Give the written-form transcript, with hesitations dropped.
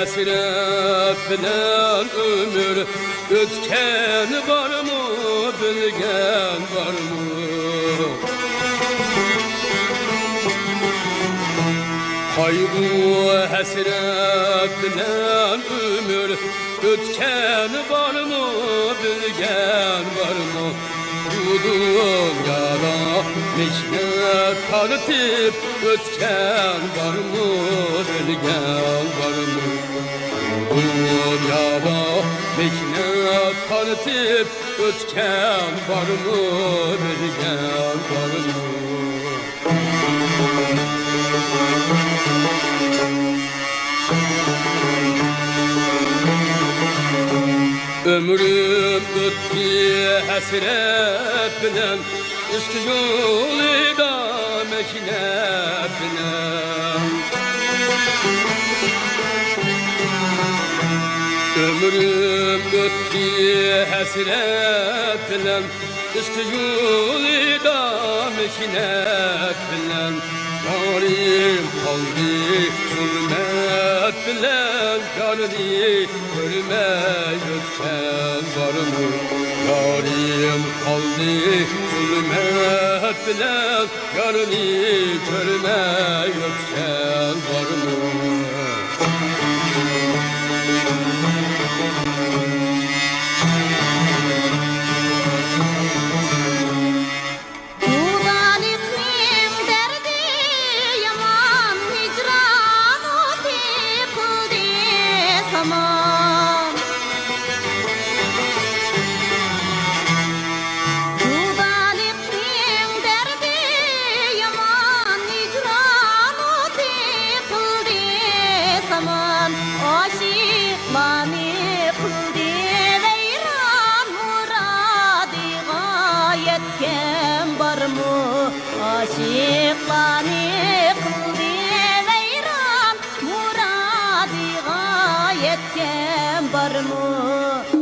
hasret bilen ömür ötken var mı, bilgen var mı? Kaygı hasret bilen ömür ötken var mı, bilgen var mı? Bu dünyada mihnet tartip ötken var mı, bilgen var mı? Bu dünyada mihnet tartip ötken var mı, bilgen var mı? Ömrüm öttü hasret bilen, üstü yolda meşnet bilen. Ömrüm öttü hasret bilen, üstü yolda meşnet bilen. Yarim kaldı zulmet bilen, yarını görmez ötken var mı? Yarim kaldı zulmet bilen, yarını görmez ötken var mı? Aşıklarını kıldı veyran, muradiga yetken var mı?